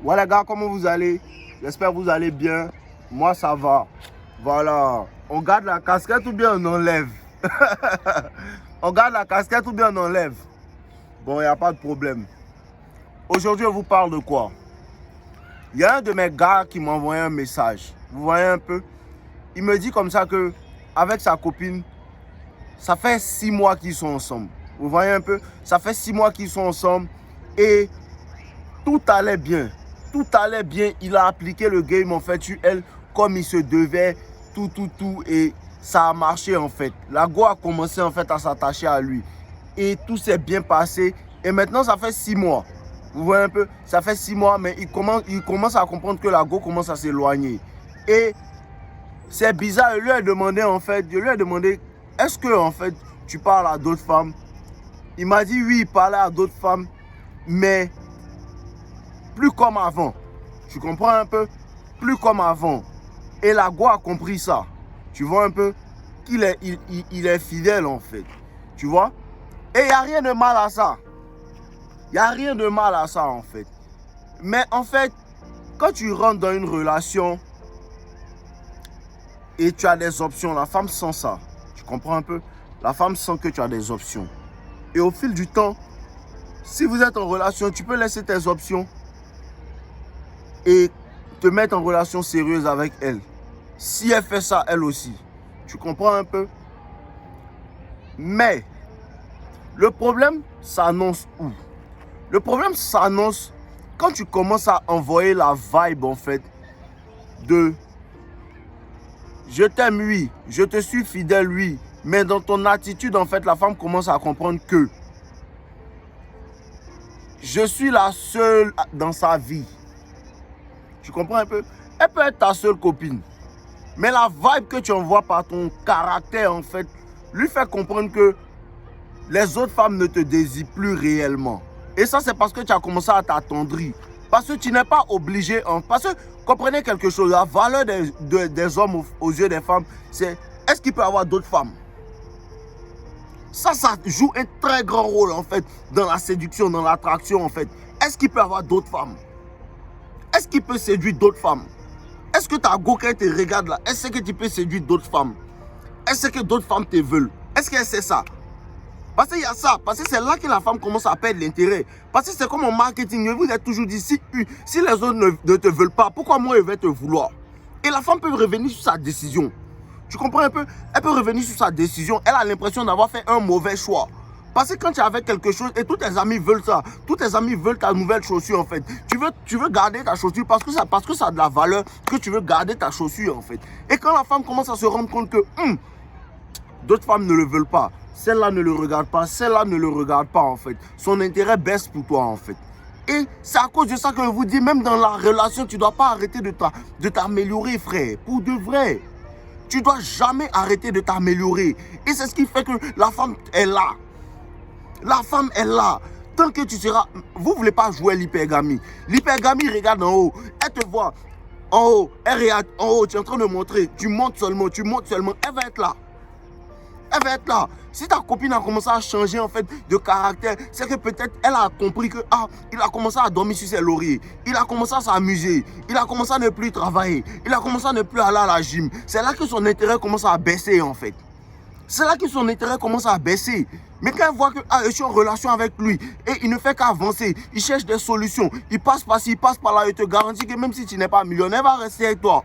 Ouais les gars, comment vous allez? J'espère que vous allez bien. Moi ça va. Voilà. On garde la casquette ou bien on enlève? On garde la casquette ou bien on enlève? Bon, il n'y a pas de problème. Aujourd'hui, on vous parle de quoi? Il y a un de mes gars qui m'a envoyé un message. Vous voyez un peu? Il me dit comme ça que avec sa copine, ça fait 6 mois qu'ils sont ensemble. Vous voyez un peu? Ça fait 6 mois qu'ils sont ensemble et tout allait bien. Tout allait bien. Il a appliqué le game en fait sur elle comme il se devait. Tout. Et ça a marché en fait. La go a commencé en fait à s'attacher à lui. Et tout s'est bien passé. Et maintenant, ça fait 6 mois. Vous voyez un peu? Ça fait 6 mois, mais il commence à comprendre que la go commence à s'éloigner. Et c'est bizarre. Je lui ai demandé en fait, est-ce que en fait, tu parles à d'autres femmes? Il m'a dit oui, il parlait à d'autres femmes, mais plus comme avant. Tu comprends un peu? Plus comme avant. Et la go a compris ça. Tu vois un peu? Qu'il est, il est fidèle en fait. Tu vois? Et il n'y a rien de mal à ça. Il n'y a rien de mal à ça en fait. Mais en fait, quand tu rentres dans une relation et tu as des options, la femme sent ça. Tu comprends un peu? La femme sent que tu as des options. Et au fil du temps, si vous êtes en relation, tu peux laisser tes options et te mettre en relation sérieuse avec elle. Si elle fait ça, elle aussi. Tu comprends un peu? Mais le problème s'annonce où? Le problème s'annonce quand tu commences à envoyer la vibe en fait de je t'aime oui, je te suis fidèle oui, mais dans ton attitude en fait la femme commence à comprendre que je suis la seule dans sa vie. Tu comprends un peu? Elle peut être ta seule copine, mais la vibe que tu envoies par ton caractère en fait lui fait comprendre que les autres femmes ne te désirent plus réellement. Et ça, c'est parce que tu as commencé à t'attendrir. Parce que tu n'es pas obligé. Parce que, comprenez quelque chose, la valeur des hommes aux yeux des femmes, c'est est-ce qu'il peut y avoir d'autres femmes? Ça joue un très grand rôle, en fait, dans la séduction, dans l'attraction, en fait. Est-ce qu'il peut y avoir d'autres femmes? Est-ce qu'il peut séduire d'autres femmes? Est-ce que ta go, quand elle te regarde là, est-ce que tu peux séduire d'autres femmes? Est-ce que d'autres femmes te veulent? Est-ce qu'elle sait ça? Parce qu'il y a ça, parce que c'est là que la femme commence à perdre l'intérêt. Parce que c'est comme en marketing, je vous ai toujours dit, si les autres ne te veulent pas, pourquoi moi je vais te vouloir? Et la femme peut revenir sur sa décision. Tu comprends un peu? Elle peut revenir sur sa décision, elle a l'impression d'avoir fait un mauvais choix. Parce que quand tu es avec quelque chose et tous tes amis veulent ça, tous tes amis veulent ta nouvelle chaussure en fait. Tu veux garder ta chaussure parce que ça a de la valeur que tu veux garder ta chaussure en fait. Et quand la femme commence à se rendre compte que d'autres femmes ne le veulent pas, celle-là ne le regarde pas, celle-là ne le regarde pas en fait. Son intérêt baisse pour toi en fait. Et c'est à cause de ça que je vous dis, même dans la relation, tu ne dois pas arrêter de t'améliorer frère. Pour de vrai. Tu ne dois jamais arrêter de t'améliorer. Et c'est ce qui fait que la femme est là. La femme est là. Tant que tu seras... Vous ne voulez pas jouer l'hypergamie. L'hypergamie regarde en haut. Elle te voit en haut. Elle regarde en haut. Tu es en train de montrer. Tu montes seulement. Elle va être là. Elle va être là. Si ta copine a commencé à changer en fait de caractère, c'est que peut-être elle a compris que il a commencé à dormir sur ses lauriers. Il a commencé à s'amuser. Il a commencé à ne plus travailler. Il a commencé à ne plus aller à la gym. C'est là que son intérêt commence à baisser en fait. C'est là que son intérêt commence à baisser. Mais quand elle voit que je suis en relation avec lui et il ne fait qu'avancer, il cherche des solutions, il passe par-ci, il passe par-là, il te garantit que même si tu n'es pas millionnaire, elle va rester avec toi.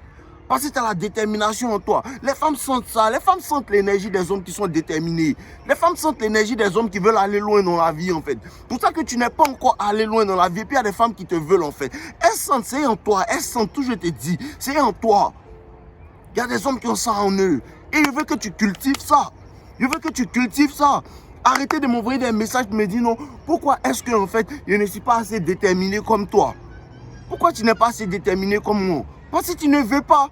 Parce que tu as la détermination en toi. Les femmes sentent ça. Les femmes sentent l'énergie des hommes qui sont déterminés. Les femmes sentent l'énergie des hommes qui veulent aller loin dans la vie en fait. Pour ça que tu n'es pas encore allé loin dans la vie. Et puis il y a des femmes qui te veulent en fait. Elles sentent, c'est en toi. Elles sentent tout, je te dis. C'est en toi. Il y a des hommes qui ont ça en eux. Et je veux que tu cultives ça. Je veux que tu cultives ça. Arrêtez de m'envoyer des messages, de me dire non. Pourquoi est-ce que en fait, je ne suis pas assez déterminé comme toi? Pourquoi tu n'es pas assez déterminé comme moi? Parce que tu ne veux pas.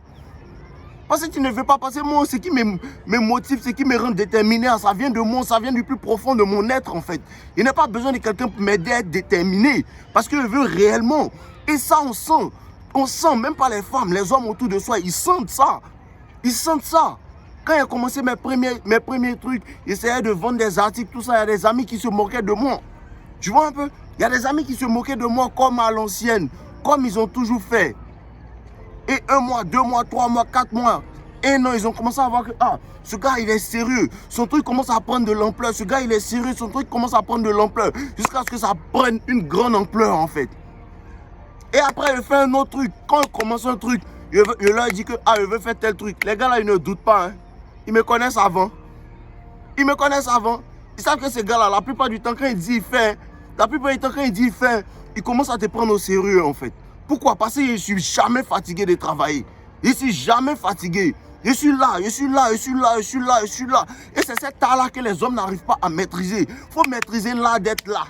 Parce que tu ne veux pas. Parce que moi, ce qui me motive, ce qui me rend déterminé, ça vient de moi, ça vient du plus profond de mon être en fait. Il n'y a pas besoin de quelqu'un pour m'aider à être déterminé. Parce que je veux réellement. Et ça, on sent. On sent, même pas les femmes, les hommes autour de soi, ils sentent ça. Ils sentent ça. Quand j'ai commencé mes premiers trucs, j'essayais de vendre des articles, tout ça, il y a des amis qui se moquaient de moi. Tu vois un peu? Il y a des amis qui se moquaient de moi comme à l'ancienne. comme ils ont toujours fait. Et 1 mois, 2 mois, 3 mois, 4 mois, 1 an, ils ont commencé à voir que ce gars, il est sérieux. Son truc commence à prendre de l'ampleur. Ce gars, il est sérieux. Son truc commence à prendre de l'ampleur. Jusqu'à ce que ça prenne une grande ampleur, en fait. Et après, il fait un autre truc. Quand il commence un truc, il leur dit que je veux faire tel truc. Les gars là, ils ne doutent pas. Hein. Ils me connaissent avant. Ils me connaissent avant. Ils savent que ces gars-là, la plupart du temps, quand ils disent il fait, la plupart du temps, quand ils disent il fait, ils commencent à te prendre au sérieux, en fait. Pourquoi? Parce que je ne suis jamais fatigué de travailler. Je ne suis jamais fatigué. Je suis là, je suis là, je suis là, je suis là, je suis là. Et c'est cet art-là que les hommes n'arrivent pas à maîtriser. Il faut maîtriser l'art d'être là.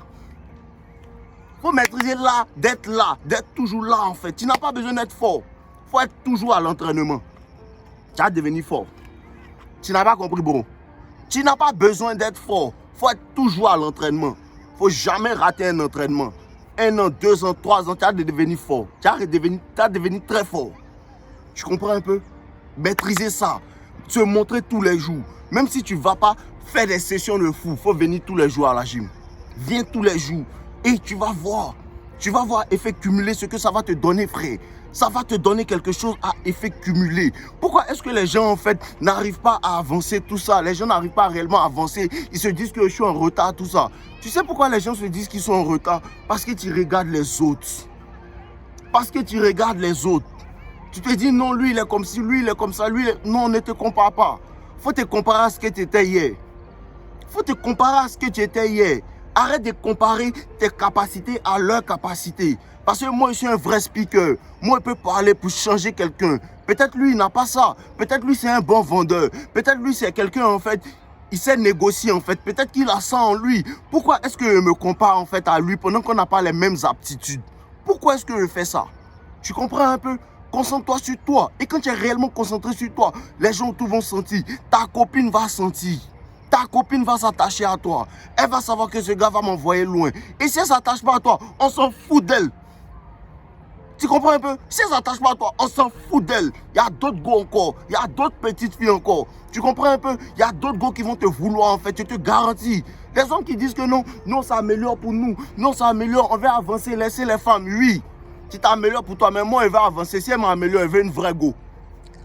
Il faut maîtriser l'art d'être là, d'être toujours là, en fait. Tu n'as pas besoin d'être fort. Il faut être toujours à l'entraînement. Tu vas devenir fort. Tu n'as pas compris, bro. Tu n'as pas besoin d'être fort. Il faut être toujours à l'entraînement. Il ne faut jamais rater un entraînement. 1 an, 2 ans, 3 ans, tu vas devenir fort. Tu vas devenir très fort. Tu comprends un peu? Maîtriser ça. Se montrer tous les jours. Même si tu ne vas pas faire des sessions de fou, il faut venir tous les jours à la gym. Viens tous les jours. Et tu vas voir. Tu vas voir effet cumulé ce que ça va te donner, frère. Ça va te donner quelque chose à effet cumulé. Pourquoi est-ce que les gens, en fait, n'arrivent pas à avancer tout ça? Les gens n'arrivent pas réellement à avancer. Ils se disent que je suis en retard, tout ça. Tu sais pourquoi les gens se disent qu'ils sont en retard? Parce que tu regardes les autres. Parce que tu regardes les autres. Tu te dis, non, lui, il est comme ci, lui, il est comme ça, lui, non, ne te compare pas. Il faut te comparer à ce que tu étais hier. Il faut te comparer à ce que tu étais hier. Arrête de comparer tes capacités à leurs capacités. Parce que moi, je suis un vrai speaker. Moi, je peux parler pour changer quelqu'un. Peut-être lui, il n'a pas ça. Peut-être lui, c'est un bon vendeur. Peut-être lui, c'est quelqu'un, en fait, il sait négocier, en fait. Peut-être qu'il a ça en lui. Pourquoi est-ce que je me compare, en fait, à lui pendant qu'on n'a pas les mêmes aptitudes? Pourquoi est-ce que je fais ça? Tu comprends un peu? Concentre-toi sur toi. Et quand tu es réellement concentré sur toi, les gens tout vont sentir. Ta copine va sentir. Ta copine va s'attacher à toi. Elle va savoir que ce gars va m'envoyer loin. Et si elle ne s'attache pas à toi, on s'en fout d'elle. Tu comprends un peu? Si elle ne s'attache pas à toi, on s'en fout d'elle. Il y a d'autres gars encore. Il y a d'autres petites filles encore. Tu comprends un peu? Il y a d'autres gars qui vont te vouloir, en fait. Je te garantis. Les hommes qui disent que non, non, ça améliore pour nous. Non, ça améliore. On va avancer, laisser les femmes. Oui. Tu t'améliores pour toi, mais moi, elle va avancer. Si elle m'améliore, elle veut une vraie go.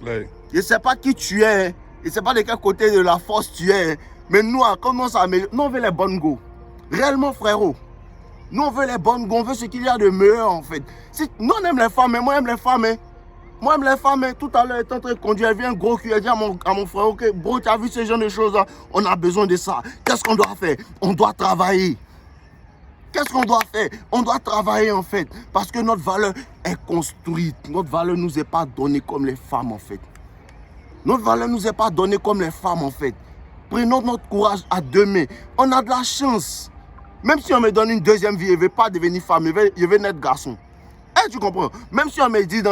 Ouais. Je ne sais pas qui tu es. Hein. Je ne sais pas de quel côté de la force tu es. Hein. Mais nous, comment ça améliore? Nous, on veut les bonnes go. Réellement, frérot. Nous, on veut les bonnes go. On veut ce qu'il y a de meilleur, en fait. Nous, on aime les femmes, mais moi, j'aime les femmes. Hein. Moi, j'aime les femmes. Hein. Tout à l'heure, elle est en train de conduire. Elle vient gros cul. Elle dit à mon frère, ok, bro, tu as vu ce genre de choses là? On a besoin de ça. Qu'est-ce qu'on doit faire? On doit travailler. Qu'est-ce qu'on doit faire? On doit travailler, en fait. Parce que notre valeur est construite. Notre valeur ne nous est pas donnée comme les femmes, en fait. Notre valeur ne nous est pas donnée comme les femmes, en fait. Prenons notre courage à 2 mains. On a de la chance. Même si on me donne une deuxième vie, je ne vais pas devenir femme, je vais naître garçon. Tu comprends? Même si on me dit,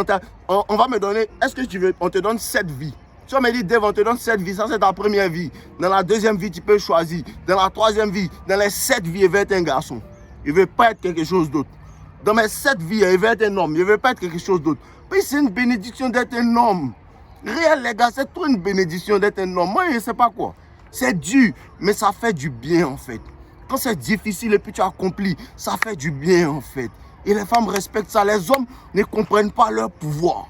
on va me donner, est-ce que tu veux, on te donne 7 vies. Si on me dit, Dave, on te donne 7 vies, ça c'est ta première vie. Dans la deuxième vie, tu peux choisir. Dans la troisième vie, dans les 7 vies, je vais être un garçon. Je ne veux pas être quelque chose d'autre. Dans mes 7 vies, je vais être un homme. Je ne veux pas être quelque chose d'autre. Puis c'est une bénédiction d'être un homme. Réel, les gars, c'est trop une bénédiction d'être un homme. Moi, je ne sais pas quoi. C'est dur, mais ça fait du bien, en fait. Quand c'est difficile et puis tu accomplis, ça fait du bien, en fait. Et les femmes respectent ça. Les hommes ne comprennent pas leur pouvoir.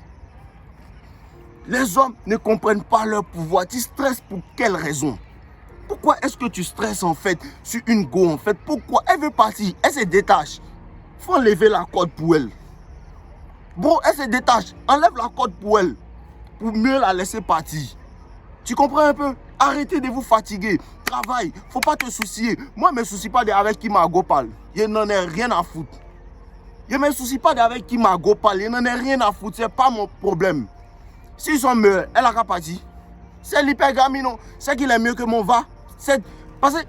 Les hommes ne comprennent pas leur pouvoir. Tu stresses pour quelle raison? Pourquoi est-ce que tu stresses, en fait, sur une go, en fait? Pourquoi? Elle veut partir, elle se détache. Il faut enlever la corde pour elle. Bro, elle se détache. Enlève la corde pour elle. Pour mieux la laisser partir. Tu comprends un peu? Arrêtez de vous fatiguer. Travaille. Faut pas te soucier. Moi, je ne me soucie pas avec qui ma go parle. Je n'en ai rien à foutre. Je ne me soucie pas avec qui ma go parle. Je n'en ai rien à foutre. Ce n'est pas mon problème. S'ils sont meilleurs, elle a qu'à partir. C'est l'hypergamie, non? C'est qu'il est mieux que mon va. Parce que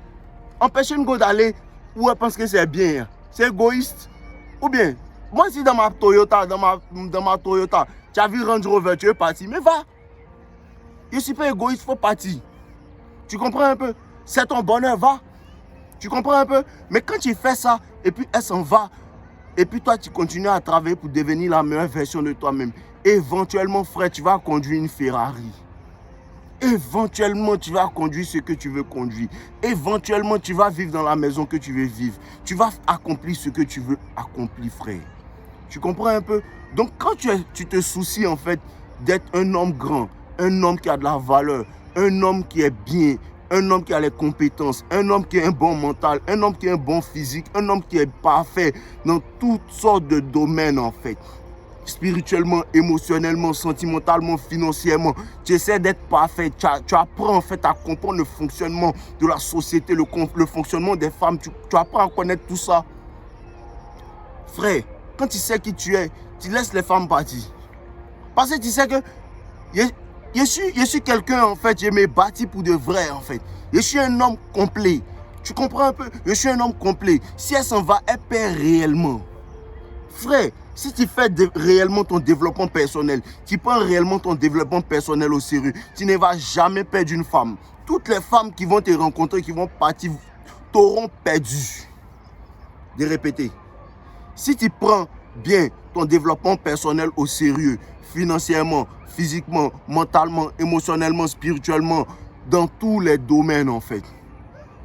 empêcher une go d'aller où elle pense que c'est bien. C'est égoïste. Ou bien, moi, si dans ma Toyota, tu as vu Range Rover, tu es parti. Mais va. Je ne suis pas égoïste, il faut partir. Tu comprends un peu? C'est ton bonheur, va. Tu comprends un peu? Mais quand tu fais ça, et puis elle s'en va, et puis toi, tu continues à travailler pour devenir la meilleure version de toi-même. Éventuellement, frère, tu vas conduire une Ferrari. Éventuellement, tu vas conduire ce que tu veux conduire. Éventuellement, tu vas vivre dans la maison que tu veux vivre. Tu vas accomplir ce que tu veux accomplir, frère. Tu comprends un peu? Donc quand tu te soucies en fait d'être un homme grand, un homme qui a de la valeur, un homme qui est bien, un homme qui a les compétences, un homme qui a un bon mental, un homme qui a un bon physique, un homme qui est parfait dans toutes sortes de domaines en fait. Spirituellement, émotionnellement, sentimentalement, financièrement. Tu essaies d'être parfait. Tu apprends en fait à comprendre le fonctionnement de la société, le fonctionnement des femmes. Tu apprends à connaître tout ça. Frère, quand tu sais qui tu es, tu laisses les femmes partir. Parce que tu sais que je suis quelqu'un en fait, je me bâti pour de vrai en fait. Je suis un homme complet. Tu comprends un peu? Je suis un homme complet. Si elle s'en va, elle perd réellement. Frère, si tu fais réellement ton développement personnel, tu prends réellement ton développement personnel au sérieux, tu ne vas jamais perdre une femme. Toutes les femmes qui vont te rencontrer, qui vont partir, t'auront perdu. De répéter. Si tu prends bien ton développement personnel au sérieux, financièrement, physiquement, mentalement, émotionnellement, spirituellement, dans tous les domaines en fait,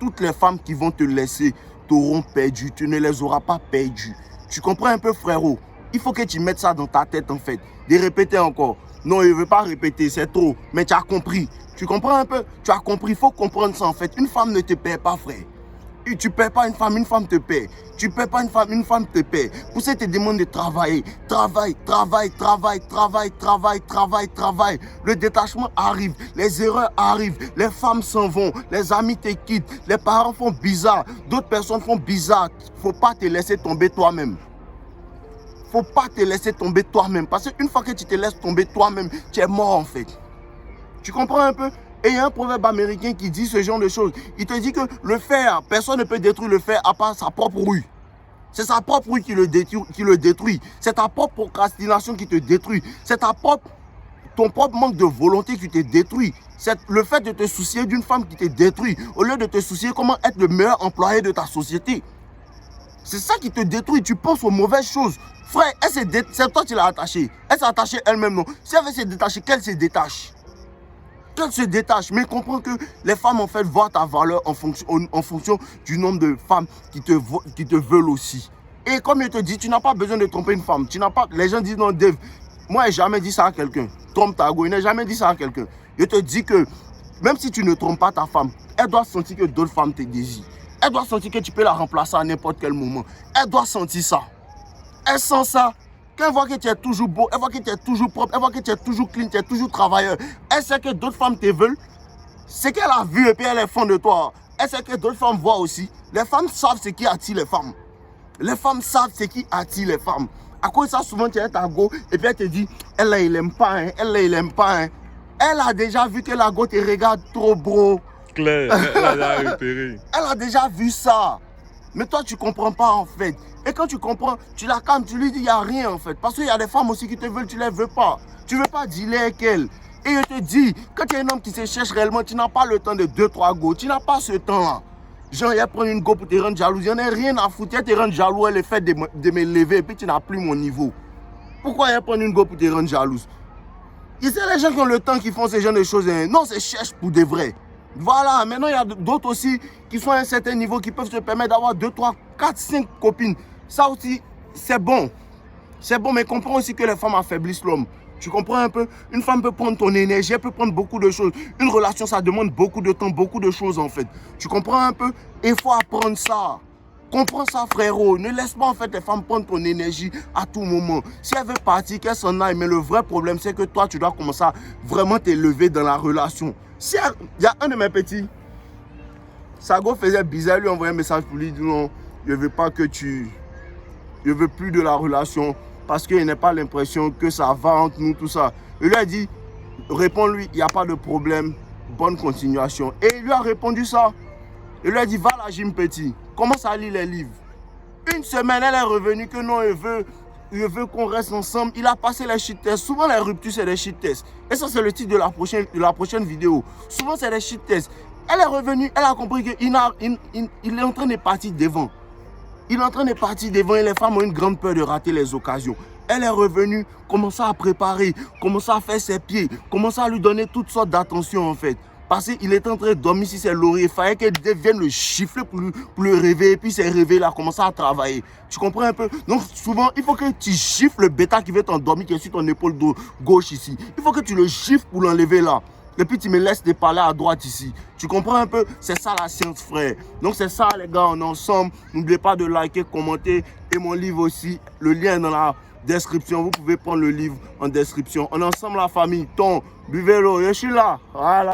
toutes les femmes qui vont te laisser t'auront perdu, tu ne les auras pas perdues. Tu comprends un peu, frérot? Il faut que tu mettes ça dans ta tête en fait. De répéter encore. Non, je ne veux pas répéter, c'est trop. Mais tu as compris. Tu comprends un peu? Tu as compris, il faut comprendre ça en fait. Une femme ne te perd pas, frère. Et tu ne perds pas une femme te paie. Tu ne perds pas une femme te paie. Pour ça, te demande de travailler. Travail. Le détachement arrive, les erreurs arrivent, les femmes s'en vont, les amis te quittent, les parents font bizarre, d'autres personnes font bizarre. Il ne faut pas te laisser tomber toi-même. Il ne faut pas te laisser tomber toi-même. Parce qu'une fois que tu te laisses tomber toi-même, tu es mort en fait. Tu comprends un peu? Et il y a un proverbe américain qui dit ce genre de choses. Il te dit que le fer, personne ne peut détruire le fer à part sa propre rouille. C'est sa propre rouille qui le détruit. C'est ta propre procrastination qui te détruit. C'est ton propre manque de volonté qui te détruit. C'est le fait de te soucier d'une femme qui te détruit. Au lieu de te soucier comment être le meilleur employé de ta société. C'est ça qui te détruit. Tu penses aux mauvaises choses. Frère, c'est toi qui l'as attachée. Elle s'est attachée elle-même, non? Si elle veut se détacher, qu'elle se détache. Qu'elle se détache, mais comprends que les femmes en fait voient ta valeur en fonction du nombre de femmes qui te veulent aussi. Et comme je te dis, tu n'as pas besoin de tromper une femme. Les gens disent non, Dave, moi je n'ai jamais dit ça à quelqu'un. Trompe ta go, je n'ai jamais dit ça à quelqu'un. Je te dis que même si tu ne trompes pas ta femme, elle doit sentir que d'autres femmes te désirent. Elle doit sentir que tu peux la remplacer à n'importe quel moment. Elle doit sentir ça. Elle sent ça. Quand elle voit que tu es toujours beau, elle voit que tu es toujours propre, elle voit que tu es toujours clean, tu es toujours travailleur. Elle sait que d'autres femmes te veulent. C'est qu'elle a vu et puis elle est fan de toi. Elle sait que d'autres femmes voient aussi. Les femmes savent ce qui attire les femmes. Les femmes savent ce qui attire les femmes. À cause de ça, souvent tu es ta go et puis elle te dit, elle là, il n'aime pas, hein. Elle là, il n'aime pas. Hein. Elle a déjà vu que la go te regarde trop, bro. Claire, elle a repéré. Elle a déjà vu ça. Mais toi, tu ne comprends pas en fait. Et quand tu comprends, tu la calmes, tu lui dis, il n'y a rien en fait. Parce qu'il y a des femmes aussi qui te veulent, tu ne les veux pas. Tu ne veux pas dealer avec elles. Et je te dis, quand tu es un homme qui se cherche réellement, tu n'as pas le temps de 2-3 go. Tu n'as pas ce temps-là. Genre, il prendre une go pour te rendre jaloux. Il n'y en a rien à foutre. Elle te rendre jaloux, elle le fait de me lever et puis tu n'as plus mon niveau. Pourquoi il prendre une go pour te rendre jalouse? Il y a les gens qui ont le temps qui font ce genre de choses. Hein. Non, c'est cherche pour de vrai. Voilà, maintenant il y a d'autres aussi qui sont à un certain niveau qui peuvent se permettre d'avoir 2, 3, 4, 5 copines. Ça aussi, c'est bon. C'est bon, mais comprends aussi que les femmes affaiblissent l'homme. Tu comprends un peu? Une femme peut prendre ton énergie, elle peut prendre beaucoup de choses. Une relation, ça demande beaucoup de temps, beaucoup de choses en fait. Tu comprends un peu? Et il faut apprendre ça. Comprends ça, frérot. Ne laisse pas en fait les femmes prendre ton énergie à tout moment. Si elle veut partir, qu'elle s'en aille. Mais le vrai problème, c'est que toi, tu dois commencer à vraiment t'élever dans la relation. Si il y a un de mes petits, Sago faisait bizarre, lui envoyait un message pour lui, dit non, je veux pas que tu... Je veux plus de la relation parce qu'il n'a pas l'impression que ça va entre nous, tout ça. Il lui a dit, réponds-lui, il n'y a pas de problème, bonne continuation. Et il lui a répondu ça. Il lui a dit, va à la gym petit, commence à lire les livres. Une semaine, elle est revenue que non, je veux qu'on reste ensemble. Il a passé les shit tests. Souvent, les ruptures, c'est des shit tests. Et ça, c'est le titre de la prochaine vidéo. Souvent, c'est des shit tests. Elle est revenue, elle a compris qu'il est en train de partir devant. Il est en train de partir devant et les femmes ont une grande peur de rater les occasions. Elle est revenue, commença à préparer, commença à faire ses pieds, commença à lui donner toutes sortes d'attention en fait. Parce qu'il était en train de dormir sur ses lauriers. Il fallait qu'elle vienne le gifler pour le réveiller. Puis il s'est réveillé, il a commencé à travailler. Tu comprends un peu? Donc souvent, il faut que tu gifles le bêta qui veut t'endormir, qui est sur ton épaule gauche ici. Il faut que tu le gifles pour l'enlever là. Et puis tu me laisses te parler à droite ici. Tu comprends un peu? C'est ça la science, frère. Donc c'est ça les gars, on est ensemble. N'oubliez pas de liker, commenter. Et mon livre aussi, le lien est dans la description. Vous pouvez prendre le livre en description. On est ensemble la famille. Ton, buvez l'eau, je suis là. Voilà.